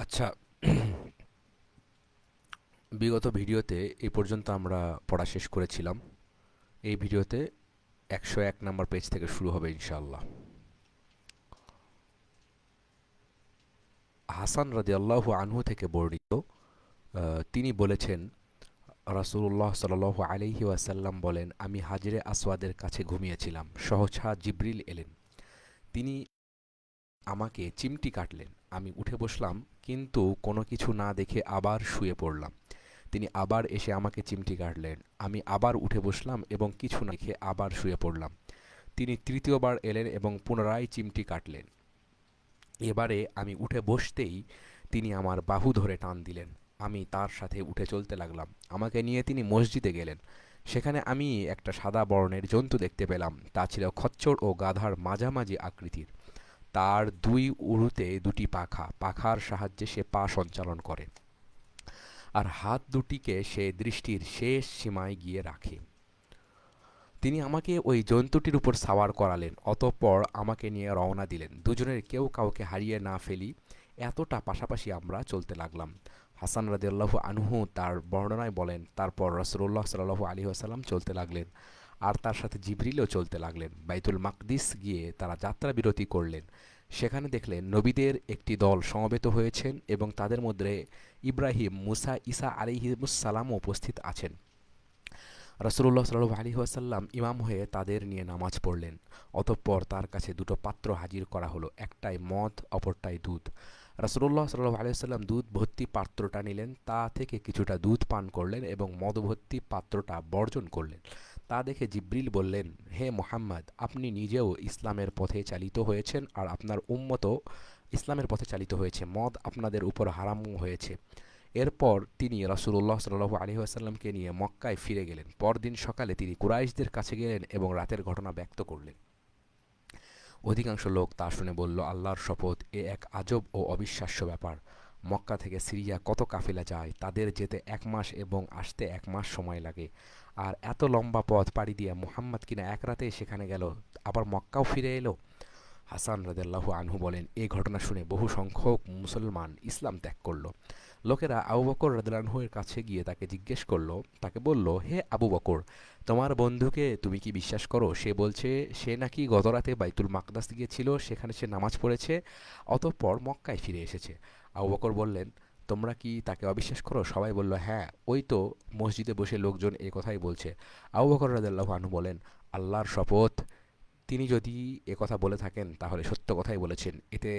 আচ্ছা, বিগত ভিডিওতে এই পর্যন্ত আমরা পড়া শেষ করেছিলাম। এই ভিডিওতে 101 নম্বর পেজ থেকে শুরু হবে ইনশাআল্লাহ। হাসান রাদিয়াল্লাহু আনহু থেকে বর্ণিত, তিনি বলেছেন, রাসূলুল্লাহ সাল্লাল্লাহু আলাইহি ওয়াসাল্লাম বলেন, আমি হাজরে আসওয়াদের কাছে ঘুমিয়েছিলাম। সহসা জিবরিল এলেন। তিনি আমাকে চিমটি কাটলেন। আমি উঠে বসলাম, কিন্তু কোনো কিছু না দেখে আবার শুয়ে পড়লাম। তিনি আবার এসে আমাকে চিমটি কাটলেন। আমি আবার উঠে বসলাম এবং কিছু না দেখে আবার শুয়ে পড়লাম। তিনি তৃতীয়বার এলেন এবং পুনরায় চিমটি কাটলেন। এবারে আমি উঠে বসতেই তিনি আমার বাহু ধরে টান দিলেন। আমি তার সাথে উঠে চলতে লাগলাম। আমাকে নিয়ে তিনি মসজিদে গেলেন। সেখানে আমি একটা সাদা বর্ণের জন্তু দেখতে পেলাম। তা ছিল খচ্চর ও গাধার মাঝামাঝি আকৃতির। তার দুই উরুতে দুটি পাখা। পাখার সাহায্যে সে পা সঞ্চালন করে, আর হাত দুটিকে সে দৃষ্টির শেষ সীমায় গিয়ে রাখে। তিনি আমাকে ওই জন্তুটির উপর সাওয়ার করালেন, অতঃপর আমাকে নিয়ে রওনা দিলেন। দুজনের কেউ কাউকে হারিয়ে না ফেলি এতটা পাশাপাশি আমরা চলতে লাগলাম। হাসান রাদিয়াল্লাহু আনহু তার বর্ণনায় বলেন, তারপর রাসূলুল্লাহ সাল্লাল্লাহু আলাইহি ওয়াসাল্লাম চলতে লাগলেন, আর তার সাথে জিবরিলও চলতে লাগলেন। বাইতুল মাকদিস গিয়ে তারা যাত্রা বিরতি করলেন। সেখানে দেখলেন নবীদের একটি দল সমবেত হয়েছেন এবং তাদের মধ্যে ইব্রাহিম, মুসা, ঈসা আলাইহিমুসসালামও উপস্থিত আছেন। রাসূলুল্লাহ সাল্লাল্লাহু আলাইহি ওয়াসাল্লাম ইমাম হয়ে তাদের নিয়ে নামাজ পড়লেন। অতঃপর তার কাছে দুটো পাত্র হাজির করা হলো, একটায় মদ, অপরটায় দুধ। রাসূলুল্লাহ সাল্লাল্লাহু আলাইহি ওয়াসাল্লাম দুধ ভর্তি পাত্রটা নিলেন, তা থেকে কিছুটা দুধ পান করলেন এবং মদ ভর্তি পাত্রটা বর্জন করলেন। তা দেখে জিবরিল বললেন, হে মুহাম্মদ, আপনি নিজেও ইসলামের পথে চালিত হয়েছেন আর আপনার উম্মতও ইসলামের পথে চালিত হয়েছে। মদ আপনাদের উপর হারাম হয়েছে। এরপর তিনি রাসূলুল্লাহ সাল্লাল্লাহু আলাইহি ওয়াসাল্লামকে নিয়ে মক্কায় ফিরে গেলেন। পরদিন সকালে তিনি কুরাইশদের কাছে গেলেন এবং রাতের ঘটনা ব্যক্ত করলেন। অধিকাংশ লোক তা শুনে বলল, আল্লাহর শপথ, এ এক আজব ও অবিশ্বাস্য ব্যাপার। মক্কা থেকে সিরিয়া কত কাফেলা যায়, তাদের যেতে 1 মাস এবং আসতে 1 মাস সময় লাগে। আর এত লম্বা পথ পাড়ি দিয়ে মুহাম্মদ কিনা এক রাতে সেখানে গেল, আবার মক্কাও ফিরে এলো। হাসান রাদিয়াল্লাহু আনহু বলেন, এই ঘটনা শুনে বহু সংখ্যক মুসলমান ইসলাম ত্যাগ করল। লোকেরা আবু বকর রাদিয়াল্লাহু এর কাছে গিয়ে তাকে বলল, হে আবু বকর, তোমার বন্ধুকে তুমি কি বিশ্বাস করো? সে বলছে সে নাকি গতরাতে বাইতুল মাকদাস গিয়েছিল, সেখানে সে নামাজ পড়েছে, অতঃপর মক্কায় ফিরে এসেছে। আবু বকর বললেন, তোমরা কি তাকে অবিশ্বাস করো? সবাই বলল, হ্যাঁ, ওই তো মসজিদে বসে লোকজন এই কথাই বলছে। আবু বকর রাদিয়াল্লাহু আনহু বলেন, আল্লাহর শপথ, তিনি যদি একথা বলে থাকেন তাহলে সত্য কথাই বলেছেন। এতে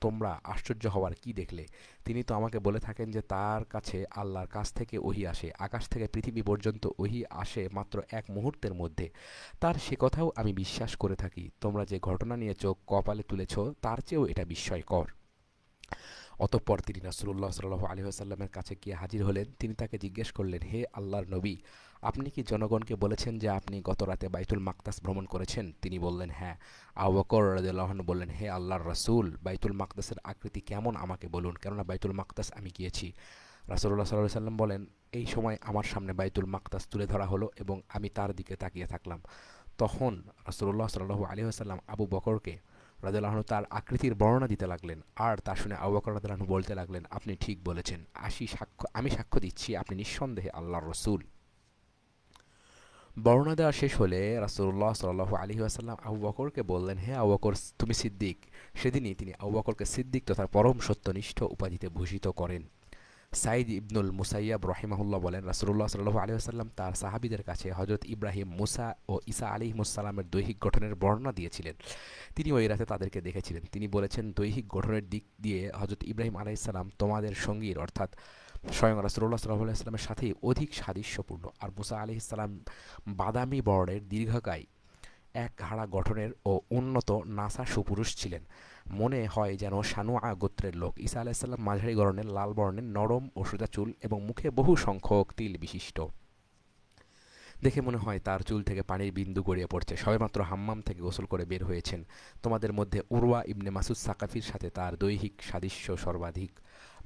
তোমরা আশ্চর্য হওয়ার কি দেখলে? তিনি তো আমাকে বলে থাকেন যে তার কাছে আল্লাহর কাছ থেকে ওহী আসে, আকাশ থেকে পৃথিবী পর্যন্ত ওহী আসে মাত্র 1 মুহূর্তের মধ্যে। তার সে কথাও আমি বিশ্বাস করে থাকি। তোমরা যে ঘটনা নিয়ে চোখ কপালে তুলেছ তার চেয়েও এটা বিস্ময়কর। অতঃপর তিনি রাসূলুল্লাহ সাল্লাল্লাহু আলাইহি ওয়াসাল্লামের কাছে গিয়ে হাজির হলেন। তিনি তাকে জিজ্ঞেস করলেন, হে আল্লাহর নবী, আপনি কি জনগণকে বলেছেন যে আপনি গত রাতে বাইতুল মাকদাস ভ্রমণ করেছেন? তিনি বললেন, হ্যাঁ। আবু বকর রাদিয়াল্লাহু আনহু বললেন, হে আল্লাহর রাসূল, বাইতুল মাকদাসের আকৃতি কেমন আমাকে বলুন, কেননা বাইতুল মাকদাস আমি গিয়েছি। রাসূলুল্লাহ সাল্লাল্লাহু আলাইহি ওয়াসাল্লাম বলেন, এই সময় আমার সামনে বাইতুল মাকদাস তুলে ধরা হলো এবং আমি তার দিকে তাকিয়ে থাকলাম। তখন রাসূলুল্লাহ সাল্লাল্লাহু আলাইহি ওয়াসাল্লাম আবু বকরকে রাদিয়াল্লাহু আনহু তার আকৃতির বর্ণনা দিতে লাগলেন, আর তা শুনে আবু বকর রাদিয়াল্লাহু আনহু বলতে লাগলেন, আপনি ঠিক বলেছেন। আমি সাক্ষ্য দিচ্ছি আপনি নিঃসন্দেহে আল্লাহর রসূল। বর্ণনা দেওয়া শেষ হলে রাসূলুল্লাহ সাল্লাল্লাহু আলাইহি ওয়াসাল্লাম আবু বকরকে বললেন, হে আবু বকর, তুমি সিদ্দিক। সেদিনই তিনি আবু বকরকে সিদ্দিক তথা পরম সত্যনিষ্ঠ উপাধিতে ভূষিত করেন। সাইদ ইবনুল মুসাইয়াব রহিমাহুল্লাহ বলেন, রাসূলুল্লাহ সাল্লাল্লাহু আলাইহি ওয়াসাল্লাম তার সাহাবীদের কাছে হযরত ইব্রাহিম, মুসা ও ঈসা আলাইহিমুসসালামের দৈহিক গঠনের বর্ণনা দিয়েছিলেন। তিনি ওই রাতে তাদেরকে দেখেছিলেন। তিনি বলেছেন, দৈহিক গঠনের দিক দিয়ে হযরত ইব্রাহিম আলাইহিস সালাম তোমাদের সঙ্গীর অর্থাৎ স্বয়ং রাসূলুল্লাহ সাল্লাল্লাহু আলাইহি ওয়াসাল্লামের সাথেই অধিক সাদৃশ্যপূর্ণ। আর মুসা আলাইহিস সালাম বাদামি বর্ণের দীর্ঘকায় এক ঘাড়া গঠনের ও উন্নত নাসা সুপুরুষ ছিলেন। মনে হয় যেন সানুয়া গোত্রের লোক। ঈসা আলাইসাল্লাম মাঝারি গড়নের, লাল বর্ণের, নরম ও সোজা চুল এবং মুখে বহু সংখ্যক তিল বিশিষ্ট। দেখে মনে হয় তার চুল থেকে পানির বিন্দু গড়িয়ে পড়ছে, সবেমাত্র হাম্মাম থেকে গোসল করে বের হয়েছেন। তোমাদের মধ্যে উরওয়া ইবনে মাসুদ সাকাফির সাথে তার দৈহিক সাদৃশ্য সর্বাধিক।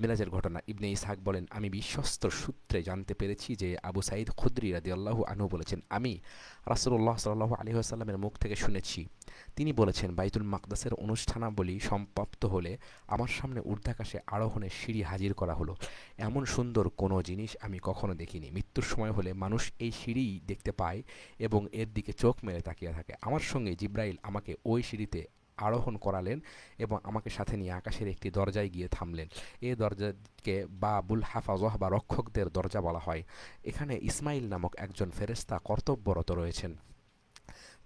মেরাজের ঘটনা। ইবনে ইসহাক বলেন, আমি বিশ্বস্ত সূত্রে জানতে পেরেছি যে আবু সাঈদ খুদরি রাদিয়াল্লাহু আনহু বলেছেন, আমি রাসূলুল্লাহ সাল্লাল্লাহু আলাইহি ওয়াসাল্লামের মুখ থেকে শুনেছি, তিনি বলেছেন, বাইতুল মাকদাসের অনুষ্ঠানাবলী সমাপ্ত হলে আমার সামনে ঊর্ধ্বাকাশে আরোহণের সিঁড়ি হাজির করা হলো। এমন সুন্দর কোনো জিনিস আমি কখনো দেখিনি। মৃত্যুর সময় হলে মানুষ এই সিঁড়িই দেখতে পায় এবং এর দিকে চোখ মেলে তাকিয়ে থাকে। আমার সঙ্গে জিব্রাইল আমাকে ওই সিঁড়িতে আরোহণ করালেন এবং আমাকে সাথে নিয়ে আকাশের একটি দরজায় গিয়ে থামলেন। এই দরজাকে বাবুল হাফাজহ বা রক্ষকদের দরজা বলা হয়। এখানে ইসমাইল নামক একজন ফেরেশতা কর্তব্যরত রয়েছেন।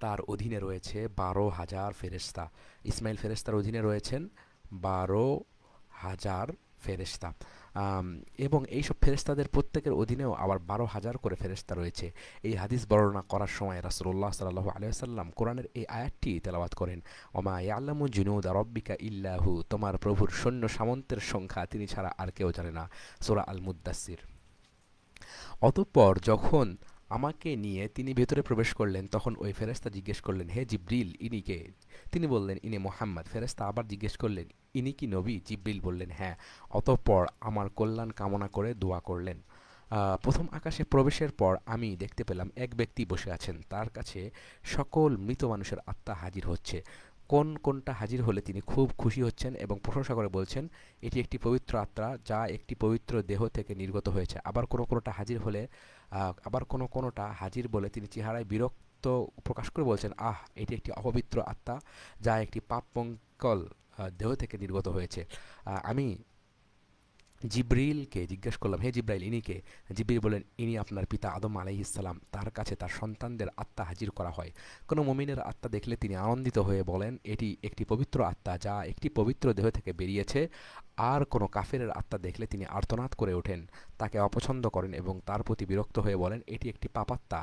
তার অধীনে রয়েছে ১২,০০০ ফেরেশতা। ইসমাইল ফেরেশতার অধীনে রয়েছেন ১২,০০০ ফেরেশতা। আম, এবং এইসব ফেরেশতাদের প্রত্যেকের অধীনেও আবার ১২,০০০ করে ফেরেশতা রয়েছে। এই হাদিস বর্ণনা করার সময় রাসূলুল্লাহ সাল্লাল্লাহু আলাইহি ওয়াসাল্লাম কোরআনের এই আয়াতটি তেলাওয়াত করেন, ওমা ইয়ালামু জুনুদা রাব্বিকা ইল্লাহু, তোমার প্রভুর সৈন্য সামন্তের সংখ্যা তিনি ছাড়া আর কেউ জানে না। সূরা আল মুদ্দাসসির। অতঃপর যখন আমাকে নিয়ে তিনি ভেতরে প্রবেশ করলেন, তখন ওই ফেরেশতা জিজ্ঞেস করলেন, হে জিবরিল, ইনি কে? তিনি বললেন, ইনি মুহাম্মদ। ফেরেশতা আবার জিজ্ঞেস করলেন, ইনি কি নবী? জিবরিল বললেন, হ্যাঁ। অতঃপর আমার কল্যাণ কামনা করে দোয়া করলেন। প্রথম আকাশে প্রবেশের পর আমি দেখতে পেলাম এক ব্যক্তি বসে আছেন, তার কাছে সকল মৃত মানুষের আত্মা হাজির হচ্ছে। কোনটা হাজির হলে তিনি খুব খুশি হচ্ছেন এবং প্রশংসা করে বলছেন, এটি একটি পবিত্র আত্মা যা একটি পবিত্র দেহ থেকে নির্গত হয়েছে। আবার কোনোটা হাজির বলে তিনি চেহারায় বিরক্ত প্রকাশ করে বলছেন, আহ, এটি একটি অপবিত্র আত্মা যা একটি পাপপঙ্কল দেহ থেকে নির্গত হয়েছে। আমি জিবরিলকে জিজ্ঞেস করলাম, হে জিব্রাইল, ইনি কে? জিবরিল বলেন, ইনি আপনার পিতা আদম আলাইহিসসালাম। তার কাছে তার সন্তানদের আত্মা হাজির করা হয়। কোনো মুমিনের আত্মা দেখলে তিনি আনন্দিত হয়ে বলেন, এটি একটি পবিত্র আত্মা যা একটি পবিত্র দেহ থেকে বেরিয়েছে। আর কোনো কাফেরের আত্মা দেখলে তিনি আর্তনাদ করে ওঠেন, তাকে অপছন্দ করেন এবং তার প্রতি বিরক্ত হয়ে বলেন, এটি একটি পাপাত্মা